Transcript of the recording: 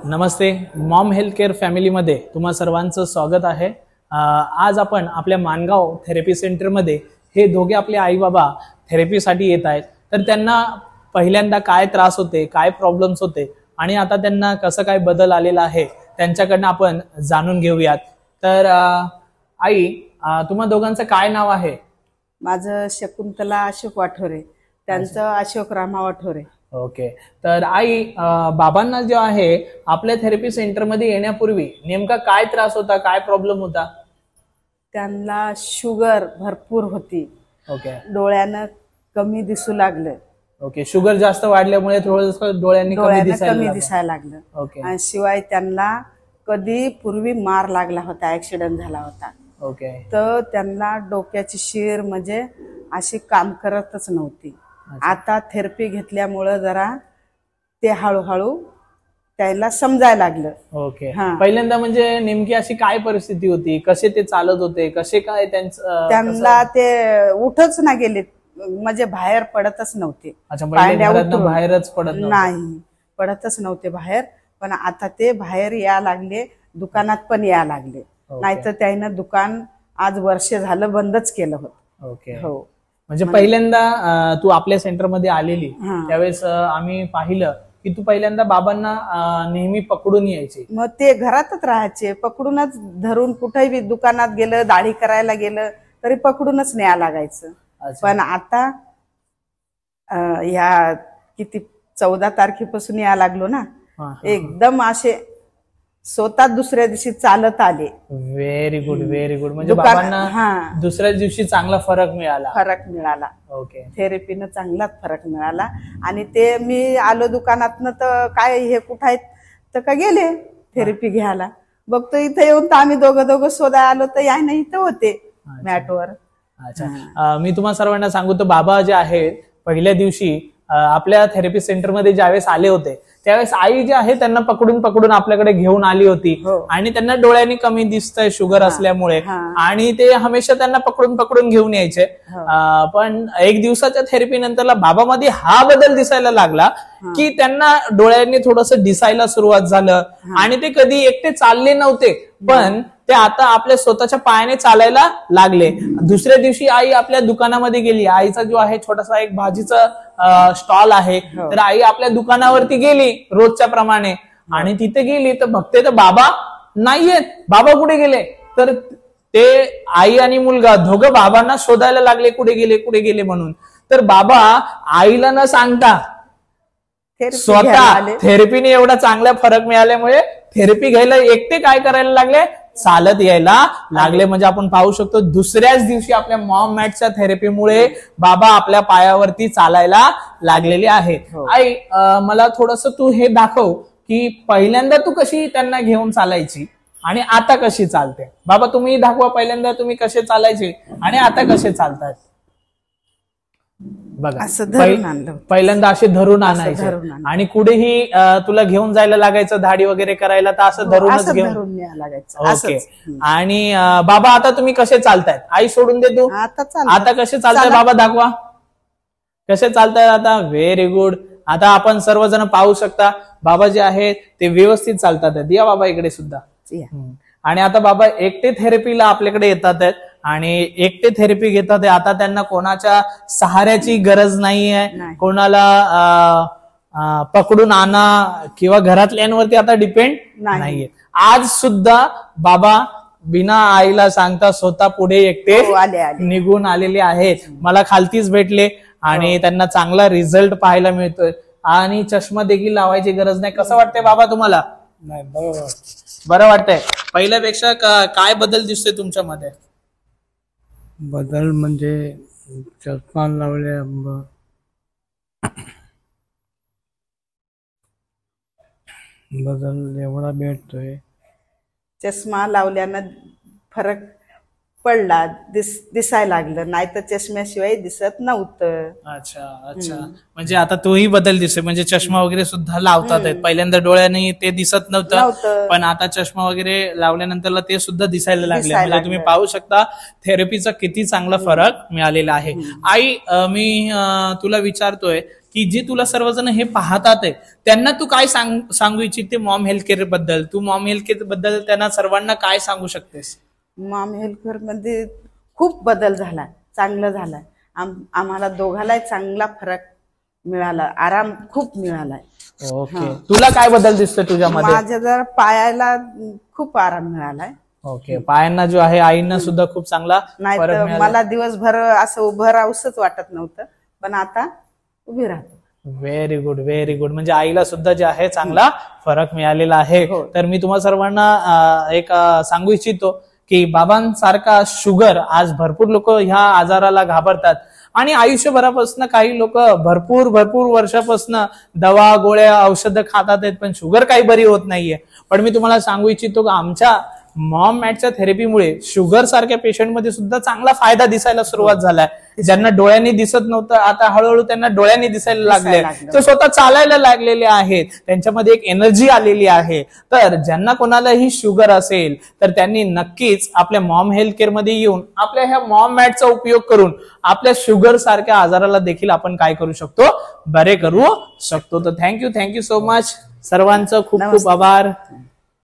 नमस्ते, Maugham health care फॅमिलीमध्ये तुम्हा सर्वांचं स्वागत आहे। आज आपण आपल्या मानगाव थेरपी सेंटरमध्ये हे दोघे आपले आई बाबा थेरपीसाठी येत आहेत। तर त्यांना पहिल्यांदा काय त्रास होते, काय प्रॉब्लेम्स होते आणि आता त्यांना कसं काय बदल आलेला आहे त्यांच्याकडनं आपण जाणून घेऊयात। तर आई, तुम्हा दोघांचं काय नाव आहे? माझं शकुंतला अशोक वाठोरे, त्यांचं अशोक रामा वाठोरे। ओके, तर आई, बाबांना जो आहे आपल्या थेरपी सेंटरमध्ये येण्यापूर्वी नेमका काय त्रास होता, काय प्रॉब्लेम होता? त्यांना शुगर भरपूर होती। ओके, डोळ्यानं कमी दिसू लागलं। ओके, शुगर जास्त वाढल्यामुळे थोडंसं डोळ्यांनी कमी दिसायला लागलं। ओके, आणि शिवाय त्यांना कधी पूर्वी मार लागला होता, ऍक्सिडेंट झाला होता। ओके, तर त्यांना डोक्याची शीर म्हणजे अशी काम करतच नव्हती। आता थेरपी घेतल्यामुळे जरा ते हळूहळू त्याला समजायला लागलं। ओके, पहिल्यांदा म्हणजे नेमकी अशी काय परिस्थिती होती, कसे ते चालत होते, कसे काय त्यांना ते उठच ना गेले, म्हणजे बाहेर पडतच नव्हते। बाहेरच पडतच नव्हते बाहेर। पण आता ते बाहेर या लागले, दुकानात पण या लागले। नाहीतर त्यानं दुकान आज वर्ष झालं बंदच केलं होतं। ओके, हो, म्हणजे पहिल्यांदा तू आपल्या सेंटरमध्ये आलेली त्यावेळेस आम्ही पाहिलं की तू पहिल्यांदा बाबांना नेहमी पकडून यायचे। मग ते घरातच राहायचे, पकडूनच धरून कुठेही बी दुकानात गेलं, दाढी करायला गेलं तरी पकडूनच न्याय लागायचं। पण आता ह्या किती 14 तारखेपासून या लागलो ना, एकदम असे स्वतः दुसऱ्या दिवशी चालत आले। Very good, very good. म्हणजे बाबांना दुसऱ्या दिवशी चांगला फरक मिळाला। ओके, थेरपीनं चांगलाच फरक मिळाला। आणि ते मी आलो दुकानातनं तर काय हे कुठं आहेत तर का गेले थेरपी घ्यायला। बघतो इथं येऊन तर आम्ही दोघं शोधा आलो तर या नाही इथं होते मॅटवर। अच्छा, मी तुम्हाला सर्वांना सांगू तर बाबा जे आहेत पहिल्या दिवशी आपल्या थेरपी सेंटरमध्ये ज्यावेळेस आले होते त्यावेळेस आई जे आहे त्यांना पकडून आपल्याकडे घेऊन आली होती। आणि त्यांना डोळ्यांनी कमी दिसतंय शुगर असल्यामुळे, आणि ते हमेशा त्यांना पकडून घेऊन यायचे। पण एक दिवसाच्या थेरपी नंतरला बाबामध्ये हा बदल दिसायला लागला की त्यांना डोळ्यांनी थोडंसं दिसायला सुरुवात झालं आणि ते कधी एकटे चालले नव्हते, पण ते आता आपल्या स्वतःच्या पायाने चालायला लागले। दुसऱ्या दिवशी आई आपल्या दुकानामध्ये गेली, आईचा जो आहे छोटासा एक भाजीचा स्टॉल आहे, तर आई आपल्या दुकानावरती गेली रोजच्या प्रमाणे आणि तिथे गेली तर बघते तर बाबा नाहीयेत। बाबा कुठे गेले? तर ते आई आणि मुलगा दोघं बाबांना शोधायला लागले, कुठे गेले म्हणून। तर बाबा आईला न सांगता स्वतः थेरपीने एवढा चांगला फरक मिळाल्यामुळे थेरपी घ्यायला एकटे काय करायला लागले, चालत यायला लागले। म्हणजे आपण पाहू शकतो दुसऱ्याच दिवशी आपल्या मॉम मॅटच्या थेरपीमुळे बाबा आपल्या पायावरती चालायला लागलेले आहे। आई, मला थोडस तू हे दाखव की पहिल्यांदा तू कशी त्यांना घेऊन चालायची आणि आता कशी चालते। बाबा तुम्ही दाखवा, पहिल्यांदा तुम्ही कसे चालायचे आणि आता कसे चालतात। बघा, पहिल्यांदा असे धरून आणायचे आणि कुठेही तुला घेऊन जायला लागायचं धाडी वगैरे करायला तर असं धरूनच घेऊन लागायचं। ओके, आणि बाबा आता तुम्ही कसे चालतायत? आई सोडून दे तू, आता कसे चालताय बाबा दाखवा, कसे चालतायत आता? Very good. आता आपण सर्वजण पाहू शकता बाबा जे आहेत ते व्यवस्थित चालतात। या बाबा इकडे सुद्धा। आणि आता बाबा एकटे थेरपीला आपल्याकडे येतात आणि एकटे थेरपी घेतात। आता त्यांना कोणाच्या सहाऱ्याची गरज नाहीये, कोणाला पकडून आणा किंवा घरातल्यांवरती आता डिपेंड नाहीये। आज सुद्धा बाबा बिना आईला सांगता स्वतः पुढे एकटे निघून आलेले आहेत। मला खालतीच भेटले आणि त्यांना चांगला रिझल्ट पाहायला मिळतोय आणि चष्मा देखील लावायची गरज नाही। कसं वाटतंय बाबा तुम्हाला? बरं वाटतंय? पहिल्यापेक्षा काय बदल दिसतोय तुमच्यामध्ये? बदल म्हणजे चष्मा लावल्या बदल एवढा भेटतोय। चष्मा लावल्यानं फरक पडला, दिसायला लागलं, नाही तर चष्म्याशिवाय दिसत नव्हतं। अच्छा, म्हणजे आता तोही बदल दिसतोय, म्हणजे चष्मा वगैरे सुद्धा लावतात। पहिल्यांदा डोळ्याने ते दिसत नव्हतं, पण आता चष्मा वगैरे लावल्यानंतर ते सुद्धा दिसायला लागले। म्हणजे तुम्ही पाहू शकता थेरपीचा किती चांगला फरक मिळालेला आहे। आई, मी तुला विचारतोय की जे तुला सर्वजण हे पाहतात आहे त्यांना तू काय सांगू इच्छिते मॉम हेल्थ केअर बद्दल? तू मॉम हेल्थ केअर बद्दल त्यांना सर्वांना काय सांगू शकतेस? मॉम हेल्थ केअर मध्ये खूप बदल झालाय, चांगलं झालाय. आम्हाला दोघांनाही चांगला फरक मिळाला, आराम खूप मिळालाय. ओके, तुला काय बदल दिसतोय तुझ्यामध्ये? माझ्या जर पायाला खूप आराम मिळालाय. ओके, पायांना जो आहे आईंना सुद्धा खूप चांगला नाही फरक तर मिळाला. मला दिवसभर असं उभं राहूसच वाटत नव्हतं, पण आता उभी राहतो. Very good, very good. म्हणजे आईला सुद्धा जे आहे चांगला फरक मिळालेला आहे. तर मी तुम्हा सर्वांना एक सांगू इच्छितो की बाबांसारखा शुगर, आज भरपूर लोक ह्या आजाराला घाबरतात आणि आयुष्यभरापासून काही लोक भरपूर वर्षापासून दवा गोळ्या औषधं खातात आहेत, पण शुगर काही बरी होत नाहीये. पण मी तुम्हाला सांगू इच्छितो की आमच्या मॉम मॅटच्या थेरपीमुळे शुगर सारख्या पेशंटमध्ये सुद्धा चांगला फायदा दिसायला सुरुवात झालाय. ज्यांना डोळ्यांनी दिसत नव्हतं आता हळूहळू त्यांना डोळ्यांनी दिसायला लागले, ते स्वतः चालायला लागलेले आहेत, त्यांच्यामध्ये एक एनर्जी आलेली आहे. तर ज्यांना कोणालाही शुगर असेल तर त्यांनी नक्कीच आपल्या मॉम हेल्थ केअर मध्ये येऊन आपल्या ह्या मॉम मॅटचा उपयोग करून आपल्या शुगर सारख्या आजाराला देखील आपण काय करू शकतो, बरे करू शकतो. तर थँक्यू सो मच सर्वांचं, खूप खूप आभार.